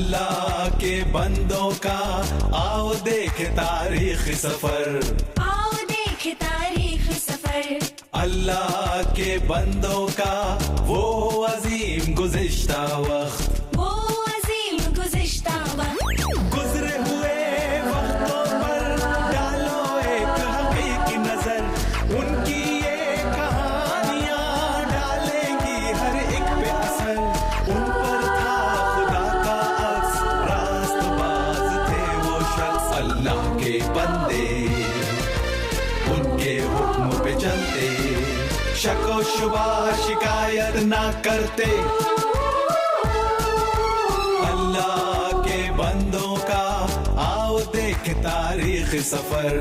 अल्लाह के बंदों का आओ देखे तारीख सफर, आओ देखे तारीख सफर। अल्लाह के बंदों का वो अजीम गुज़िश्ता वक्त, वो अजीम गुज़िश्ता वक्त। गुजरे हुए वक्तों पर डालो एक हकीकी नजर, उनकी ये कहानियां डालेंगी हर एक पे असर। उन पर था खुदा का अक्स, रास्तबाज थे वो शख्स। अल्लाह के बंदे उनके हुक्म पे चलते, शको शुबा शिकायत ना करते। अल्लाह के बंदों का आओ देख तारीख सफर।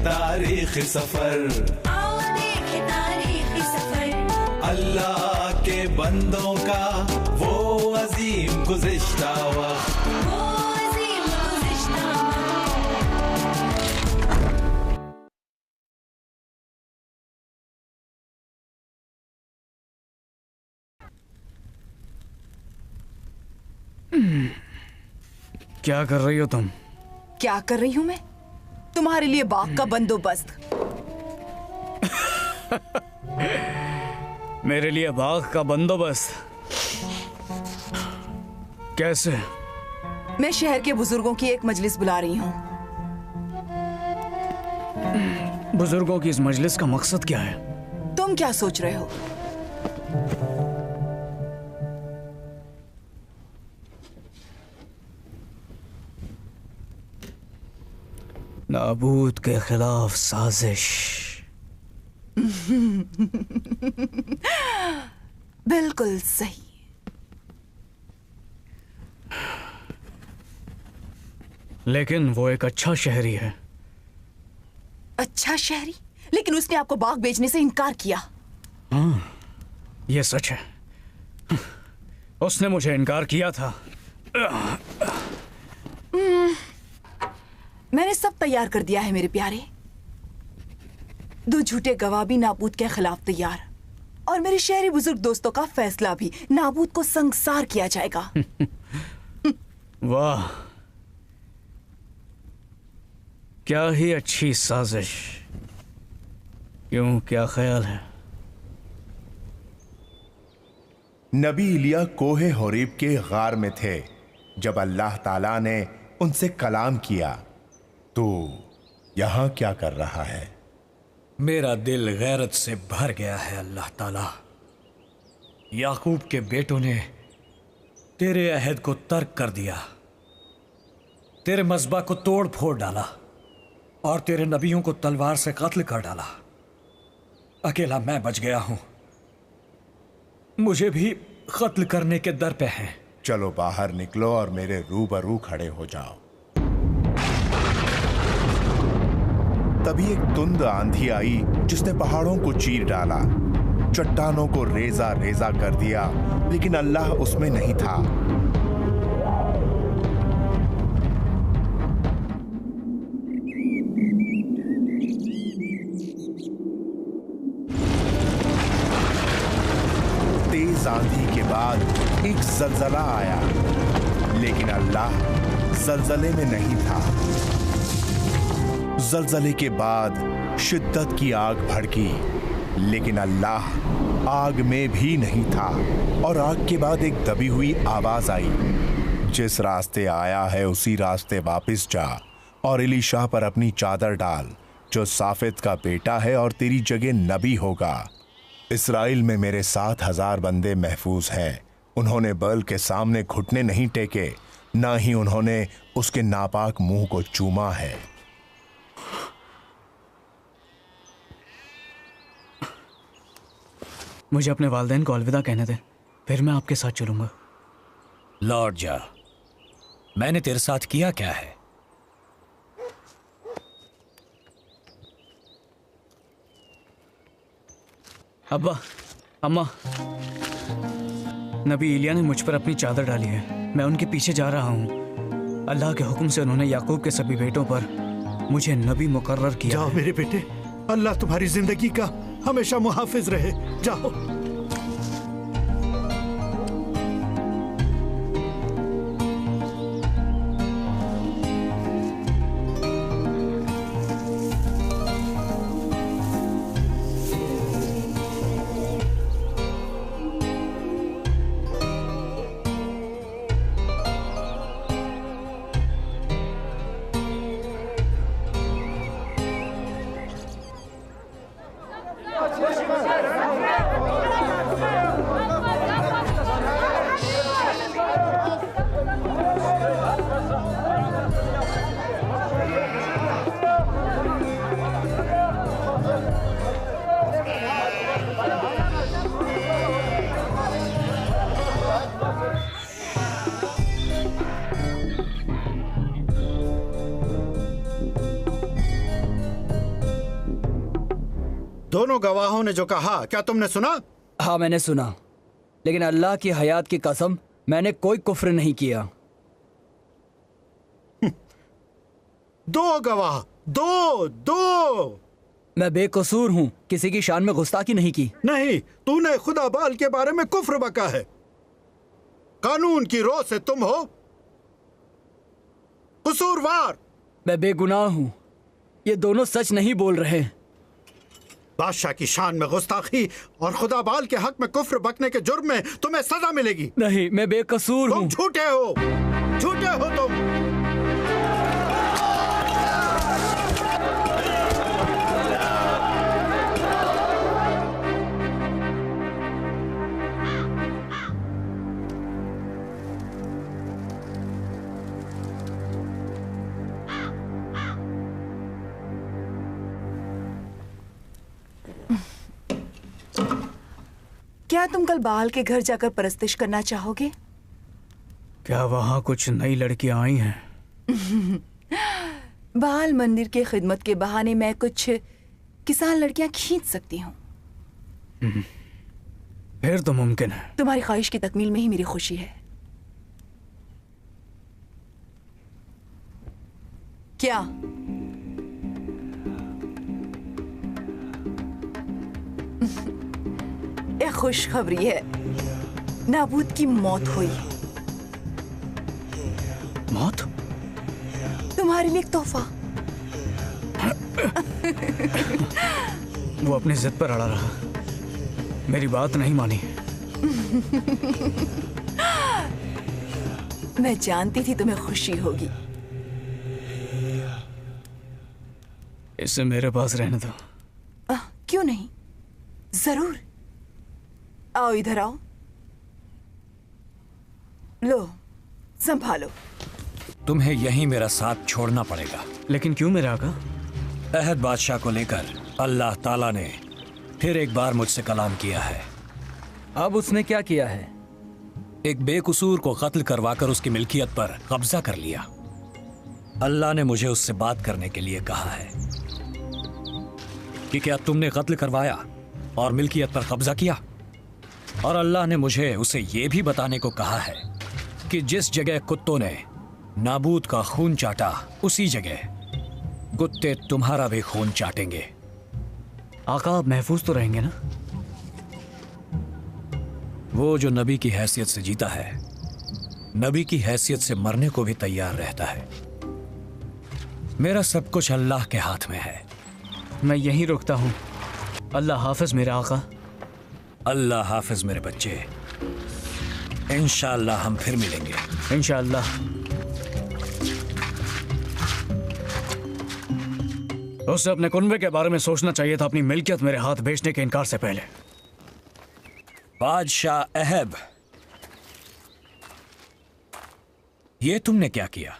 तारीख सफर, आओ देखे तारीख सफर। अल्लाह के बंदों का वो अजीम गुज़िश्ता वक्त, वो अजीम गुज़िश्ता वक्त। क्या कर रही हो तुम? क्या कर रही हूं मैं? तुम्हारे लिए बाग का बंदोबस्त। मेरे लिए बाग का बंदोबस्त? कैसे? मैं शहर के बुजुर्गों की एक मजलिस बुला रही हूं। बुजुर्गों की इस मजलिस का मकसद क्या है? तुम क्या सोच रहे हो? नाबूद के खिलाफ साजिश। बिल्कुल सही। लेकिन वो एक अच्छा शहरी है। अच्छा शहरी? लेकिन उसने आपको बाग बेचने से इनकार किया। हाँ, ये सच है। उसने मुझे इनकार किया था। मैंने सब तैयार कर दिया है मेरे प्यारे। 2 झूठे गवाह भी नाबूद के खिलाफ तैयार, और मेरे शहरी बुजुर्ग दोस्तों का फैसला भी। नाबूद को संसार किया जाएगा। वाह, क्या ही अच्छी साजिश। क्यों, क्या ख्याल है? नबी इलिया कोहे होरीब के गार में थे जब अल्लाह ताला ने उनसे कलाम किया। तू यहां क्या कर रहा है? मेरा दिल गैरत से भर गया है अल्लाह ताला। याकूब के बेटों ने तेरे अहद को तर्क कर दिया, तेरे मज़बा को तोड़ फोड़ डाला और तेरे नबियों को तलवार से कत्ल कर डाला। अकेला मैं बच गया हूं। मुझे भी कत्ल करने के दर पे हैं। चलो बाहर निकलो और मेरे रूबरू खड़े हो जाओ। तभी एक तुंद आंधी आई जिसने पहाड़ों को चीर डाला, चट्टानों को रेजा रेजा कर दिया, लेकिन अल्लाह उसमें नहीं था। तेज आंधी के बाद एक जलजला आया, लेकिन अल्लाह जलजले में नहीं था। जलजले के बाद शिद्दत की आग भड़की, लेकिन अल्लाह आग में भी नहीं था। और आग के बाद एक दबी हुई आवाज आई, जिस रास्ते आया है उसी रास्ते वापस जा और इलीशा पर अपनी चादर डाल, जो साफित का बेटा है और तेरी जगह नबी होगा। इस्राएल में मेरे 7,000 बंदे महफूज हैं। उन्होंने बैल के सामने घुटने नहीं टेके, ना ही उन्होंने उसके नापाक मुंह को चूमा है। मुझे अपने वालिदैन को अलविदा कहने दे, फिर मैं आपके साथ चलूंगा। लौट जा। मैंने तेरे साथ किया क्या है? अब्बा, अम्मा, नबी इलिया ने मुझ पर अपनी चादर डाली है। मैं उनके पीछे जा रहा हूँ। अल्लाह के हुक्म से उन्होंने याकूब के सभी बेटों पर मुझे नबी मुकर्रर किया। जाओ मेरे बेटे, अल्लाह तुम्हारी जिंदगी का हमेशा मुहाफिज रहे। जाओ। दोनों गवाहों ने जो कहा, क्या तुमने सुना? हाँ, मैंने सुना, लेकिन अल्लाह की हयात की कसम, मैंने कोई कुफ्र नहीं किया। दो गवाह, दो। मैं बेकसूर हूँ, किसी की शान में गुस्ताखी नहीं की। नहीं, तूने खुदा बाल के बारे में कुफ्र बका है। कानून की रोह से तुम हो कसूरवार। मैं बेगुनाह हूँ, ये दोनों सच नहीं बोल रहे। बादशाह की शान में गुस्ताखी और खुदा बाल के हक में कुफ्र बकने के जुर्म में तुम्हें सजा मिलेगी। नहीं, मैं बेकसूर हूँ। तुम झूठे हो तुम। क्या तुम कल बाल के घर जाकर परस्तिश करना चाहोगे? क्या वहाँ कुछ नई लड़कियां आई हैं? बाल मंदिर के खिदमत के बहाने मैं कुछ किसान लड़कियां खींच सकती हूँ। फिर तो मुमकिन है। तुम्हारी ख्वाहिश की तकमील में ही मेरी खुशी है। क्या? एक खुशखबरी है, नाबूद की मौत हुई। मौत? तुम्हारे लिए एक तोहफा। वो अपनी जिद पर अड़ा रहा, मेरी बात नहीं मानी। मैं जानती थी तुम्हें खुशी होगी। इसे मेरे पास रहने दो। क्यों नहीं, जरूर। आओ, इधर आओ। लो, संभालो। तुम्हें यहीं मेरा साथ छोड़ना पड़ेगा। लेकिन क्यों मेरे आका? अहद बादशाह को लेकर अल्लाह ताला ने फिर एक बार मुझसे कलाम किया है। अब उसने क्या किया है? एक बेकसूर को कत्ल करवाकर उसकी मिल्कियत पर कब्जा कर लिया। अल्लाह ने मुझे उससे बात करने के लिए कहा है कि क्या तुमने कत्ल करवाया और मिल्कियत पर कब्जा किया? और अल्लाह ने मुझे उसे यह भी बताने को कहा है कि जिस जगह कुत्तों ने नाबूद का खून चाटा, उसी जगह कुत्ते तुम्हारा भी खून चाटेंगे। आका, आप महफूज तो रहेंगे ना? वो जो नबी की हैसियत से जीता है, नबी की हैसियत से मरने को भी तैयार रहता है। मेरा सब कुछ अल्लाह के हाथ में है। मैं यहीं रुकता हूँ। अल्लाह हाफिज मेरे आका। अल्लाह हाफिज मेरे बच्चे। इंशाअल्लाह हम फिर मिलेंगे। इंशाअल्लाह। उसे अपने कुनबे के बारे में सोचना चाहिए था अपनी मिल्कियत मेरे हाथ बेचने के इनकार से पहले। बादशाह अहब, ये तुमने क्या किया?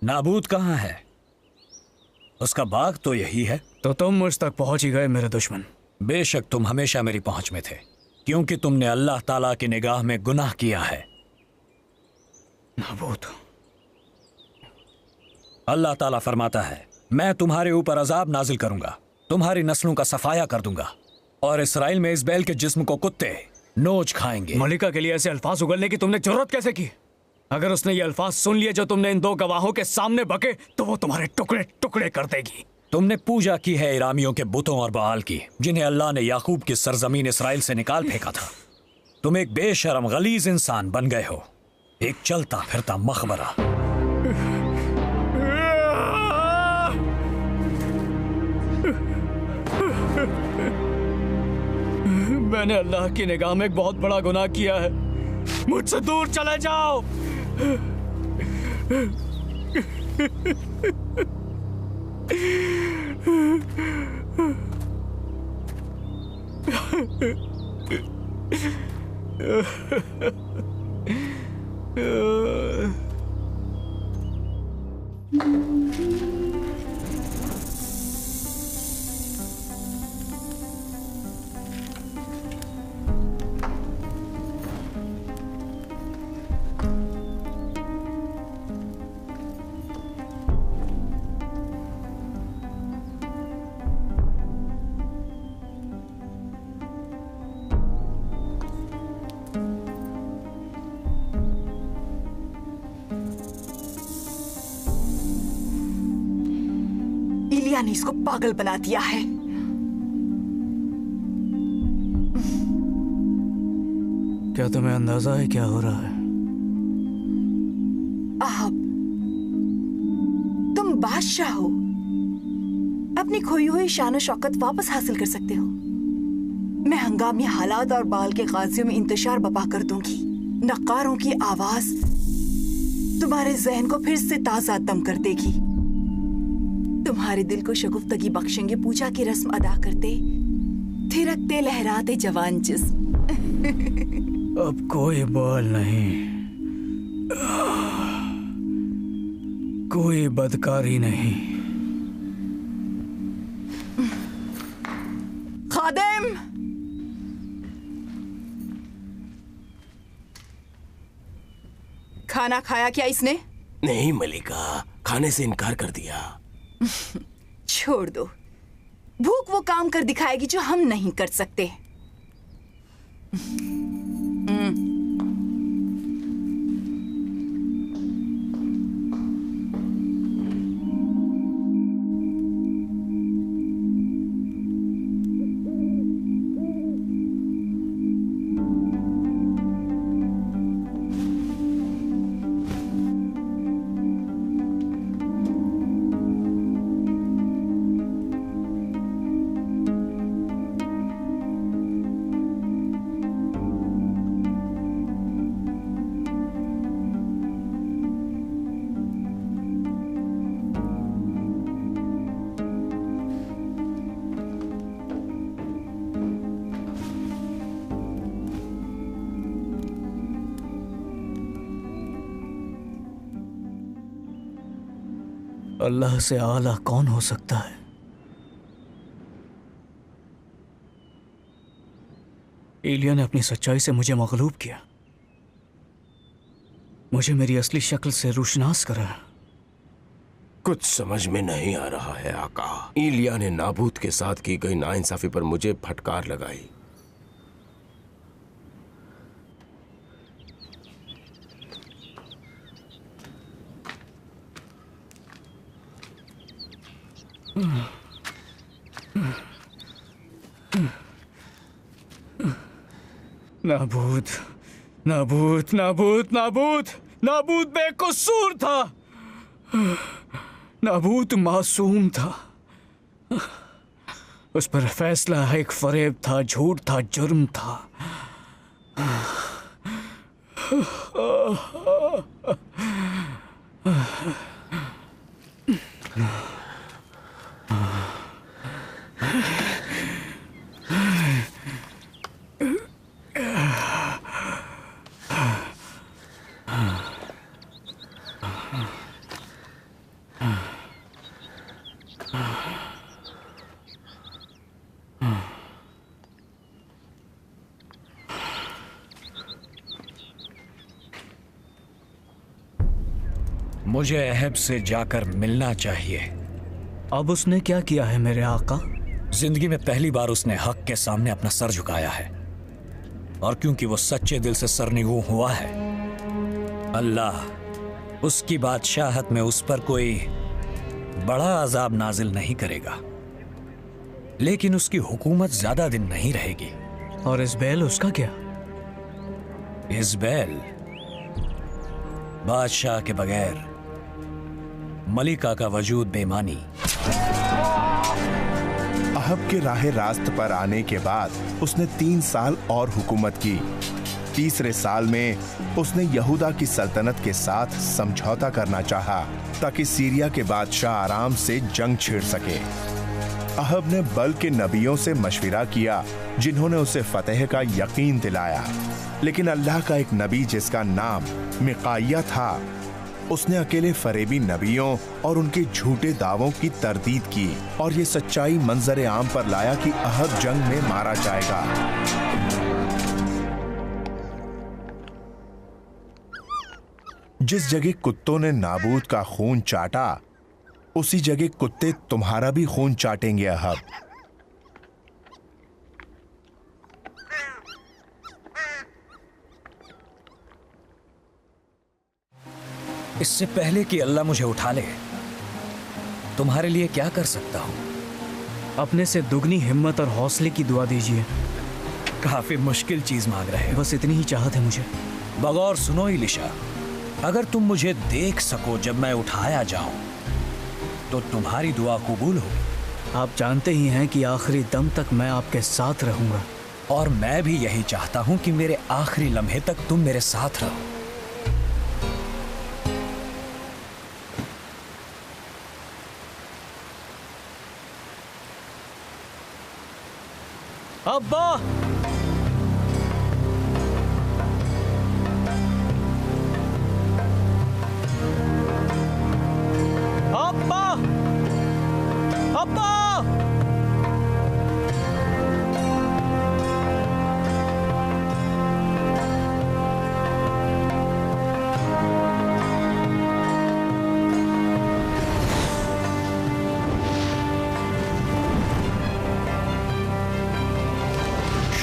नाबूद कहां है? उसका बाग तो यही है। तो तुम मुझ तक पहुंच ही गए मेरे दुश्मन। बेशक तुम हमेशा मेरी पहुंच में थे, क्योंकि तुमने अल्लाह ताला की निगाह में गुनाह किया है। नाबूद। अल्लाह ताला फरमाता है, मैं तुम्हारे ऊपर अजाब नाजिल करूंगा, तुम्हारी नस्लों का सफाया कर दूंगा, और इसराइल में इस बैल के जिस्म को कुत्ते नोच खाएंगे। मलिका के लिए ऐसे अल्फाज उगलने की तुमने जरूरत कैसे की? अगर उसने ये अल्फाज सुन लिए जो तुमने इन दो गवाहों के सामने बके, तो वो तुम्हारे टुकड़े टुकड़े कर देगी। तुमने पूजा की है इरामियों के बुतों और बाल की, जिन्हें अल्लाह ने याकूब की सरजमीन इसराइल से निकाल फेंका था। तुम एक बेशरम गलीज इंसान बन गए हो, एक चलता फिरता मकबरा। मैंने अल्लाह की निगाह में एक बहुत बड़ा गुनाह किया है। मुझसे दूर चले जाओ। इलिया ने इसको पागल बना दिया है। क्या तुम्हें अंदाजा है क्या हो रहा है? आप, तुम बादशाह हो, अपनी खोई हुई शान शौकत वापस हासिल कर सकते हो। मैं हंगामी हालात और बाल के गाजियों में इंतशार बपा कर दूंगी। नक्कारों की आवाज तुम्हारे जहन को फिर से ताजा दम कर देगी। तुम्हारे दिल को शगुफ्तगी बख्शेंगे पूजा की रस्म अदा करते थिरकते लहराते जवान जिस्म। अब कोई बाल नहीं, कोई बदकारी नहीं। खादिम, खाना खाया क्या इसने? नहीं मलिका, खाने से इनकार कर दिया। छोड़ दो, भूख वो काम कर दिखाएगी जो हम नहीं कर सकते। अल्लाह से आला कौन हो सकता है? एलिया ने अपनी सच्चाई से मुझे मगलूब किया, मुझे मेरी असली शक्ल से रोशनास करा। कुछ समझ में नहीं आ रहा है आका। इलिया ने नाबूद के साथ की गई नाइंसाफी पर मुझे फटकार लगाई। नाबूद नाबूद नाबूद नाबूद नाबूद बेकसूर था। नाबूद मासूम था। उस पर फैसला एक फरेब था, झूठ था, जुर्म था। मुझे अहब से जाकर मिलना चाहिए। अब उसने क्या किया है मेरे आका? जिंदगी में पहली बार उसने हक के सामने अपना सर झुकाया है, और क्योंकि वो सच्चे दिल से सरनिगू हुआ है, अल्लाह उसकी बादशाहत में उस पर कोई बड़ा अजाब नाजिल नहीं करेगा, लेकिन उसकी हुकूमत ज्यादा दिन नहीं रहेगी। और इज़बैल, उसका क्या? इज़बैल बादशाह के बगैर मलिका का वजूद बेमानी। अहब के राह रास्त पर आने के बाद उसने 3 साल और हुकूमत की। तीसरे साल में उसने यहूदा की सल्तनत के साथ समझौता करना चाहा ताकि सीरिया के बादशाह आराम से जंग छेड़ सके। अहब ने बल के नबियों से मशविरा किया, जिन्होंने उसे फतेह का यकीन दिलाया, लेकिन अल्लाह का एक नबी जिसका नाम मिकाया था, उसने अकेले फरेबी नबियों और उनके झूठे दावों की तरदीद की और ये सच्चाई मंजर आम पर लाया कि अहब जंग में मारा जाएगा। जिस जगह कुत्तों ने नाबूद का खून चाटा, उसी जगह कुत्ते तुम्हारा भी खून चाटेंगे अहब। इससे पहले कि अल्लाह मुझे उठा ले, तुम्हारे लिए क्या कर सकता हूं? अपने से दुगनी हिम्मत और हौसले की दुआ दीजिए। काफी मुश्किल चीज मांग रहे हो। बस इतनी ही चाहत है मुझे। बगौर सुनो इलिशा, अगर तुम मुझे देख सको जब मैं उठाया जाऊं, तो तुम्हारी दुआ कबूल होगी। आप जानते ही हैं कि आखिरी दम तक मैं आपके साथ रहूंगा। और मैं भी यही चाहता हूं कि मेरे आखिरी लम्हे तक तुम मेरे साथ रहो। अब्बा! अब्बा! अब्बा!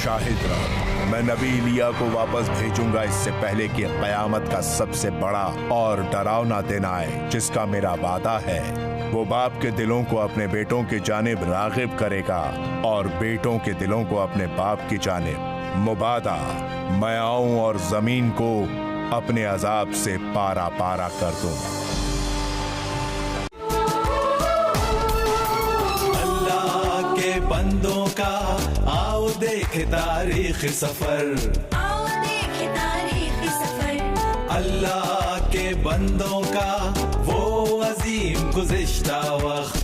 शाहिद रहो, मैं नबी इलिया को वापस भेजूंगा इससे पहले कि कयामत का सबसे बड़ा और डरावना दिन आए, जिसका मेरा वादा है। वो बाप के दिलों को अपने बेटों की जानिब रागिब करेगा और बेटों के दिलों को अपने बाप की जानिब मुबादा। मैं आऊं और जमीन को अपने अजाब से पारा पारा कर दूं। अल्लाह के बंदों का आओ देखे तारीख सफर, आओ देखे तारीख सफर। अल्लाह के बंदों का वो अजीम गुज़िश्ता वक्त,